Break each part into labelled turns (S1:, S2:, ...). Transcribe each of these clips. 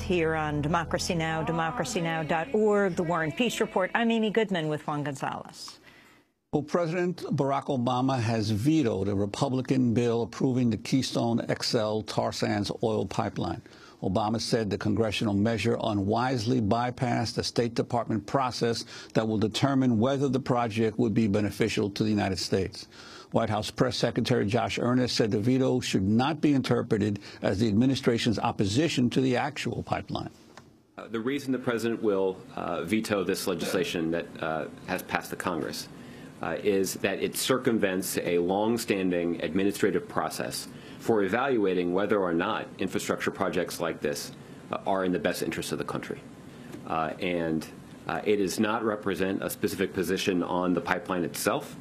S1: here on Democracy Now!, democracynow.org, The War and Peace Report. I'm Amy Goodman with Juan Gonzalez.
S2: Well, President Barack Obama has vetoed a Republican bill approving the Keystone XL tar sands oil pipeline. Obama said the congressional measure unwisely bypassed the State Department process that will determine whether the project would be beneficial to the United States. White House Press Secretary Josh Earnest said the veto should not be interpreted as the administration's opposition to the actual pipeline.
S3: The reason the president will veto this legislation that has passed the Congress is that it circumvents a long-standing administrative process for evaluating whether or not infrastructure projects like this are in the best interest of the country. And it does not represent a specific position on the pipeline itself.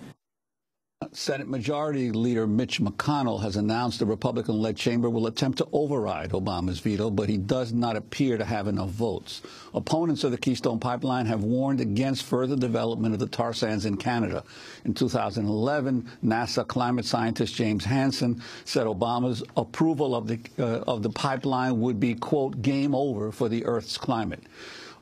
S2: Senate Majority Leader Mitch McConnell has announced the Republican-led chamber will attempt to override Obama's veto, but he does not appear to have enough votes. Opponents of the Keystone Pipeline have warned against further development of the tar sands in Canada. In 2011, NASA climate scientist James Hansen said Obama's approval of the pipeline would be, quote, game over for the Earth's climate.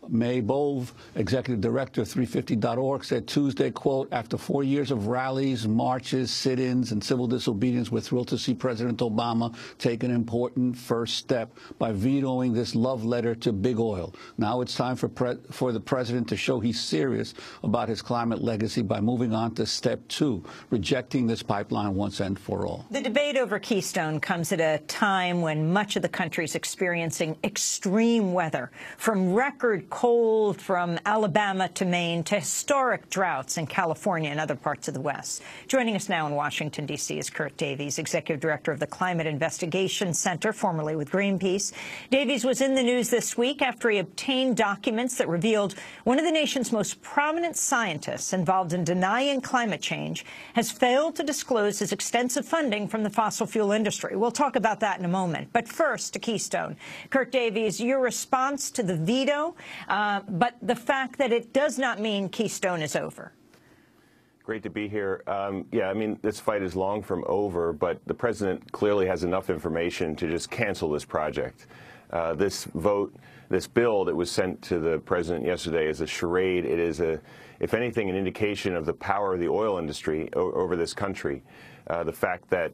S2: May Bove, executive director of 350.org, said Tuesday, quote, after 4 years of rallies, marches, sit-ins, and civil disobedience, we're thrilled to see President Obama take an important first step by vetoing this love letter to big oil. Now it's time for the president to show he's serious about his climate legacy by moving on to step 2, rejecting this pipeline once and for all.
S1: The debate over Keystone comes at a time when much of the country is experiencing extreme weather, from record cold from Alabama to Maine to historic droughts in California and other parts of the West. Joining us now in Washington, D.C. is Kurt Davies, Executive Director of the Climate Investigation Center, formerly with Greenpeace. Davies was in the news this week after he obtained documents that revealed one of the nation's most prominent scientists involved in denying climate change has failed to disclose his extensive funding from the fossil fuel industry. We'll talk about that in a moment. But first, to Keystone. Kurt Davies, your response to the veto, but the fact that it does not mean Keystone is over.
S4: Great to be here. Yeah, I mean, this fight is long from over, but the president clearly has enough information to just cancel this project. This bill that was sent to the president yesterday is a charade. It is, if anything, an indication of the power of the oil industry over this country. The fact that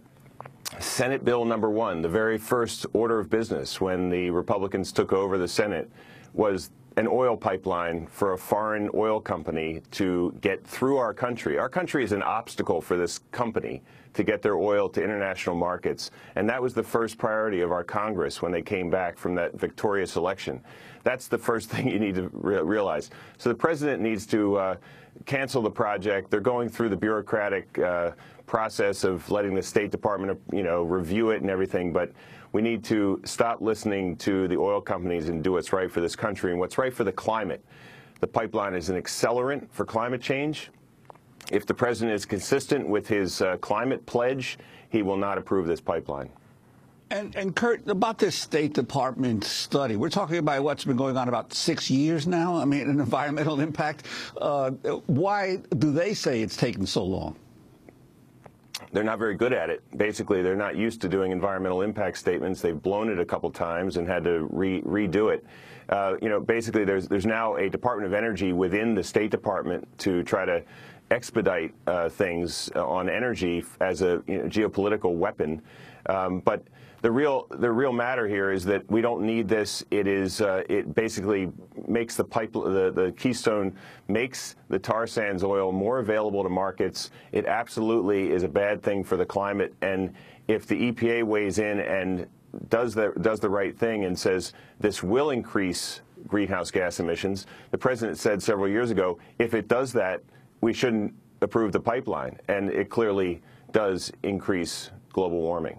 S4: Senate Bill number 1, the very first order of business when the Republicans took over the Senate, was an oil pipeline for a foreign oil company to get through our country. Our country is an obstacle for this company to get their oil to international markets, and that was the first priority of our Congress when they came back from that victorious election. That's the first thing you need to realize. So the president needs to cancel the project. They're going through the bureaucratic process of letting the State Department, review it and everything, but we need to stop listening to the oil companies and do what's right for this country and what's right for the climate. The pipeline is an accelerant for climate change. If the president is consistent with his climate pledge, he will not approve this pipeline.
S2: And Kurt, about this State Department study, we're talking about what's been going on about 6 years now. I mean, an environmental impact. Why do they say it's taken so long?
S4: They're not very good at it. Basically, they're not used to doing environmental impact statements. They've blown it a couple times and had to redo it. Basically, there's now a Department of Energy within the State Department to try to expedite things on energy as a geopolitical weapon. But the real matter here is that we don't need this. It basically makes the Keystone makes the tar sands oil more available to markets. It absolutely is a bad thing for the climate. And if the EPA weighs in and does the right thing and says this will increase greenhouse gas emissions, the president said several years ago, if it does that, we shouldn't approve the pipeline. And it clearly does increase global warming.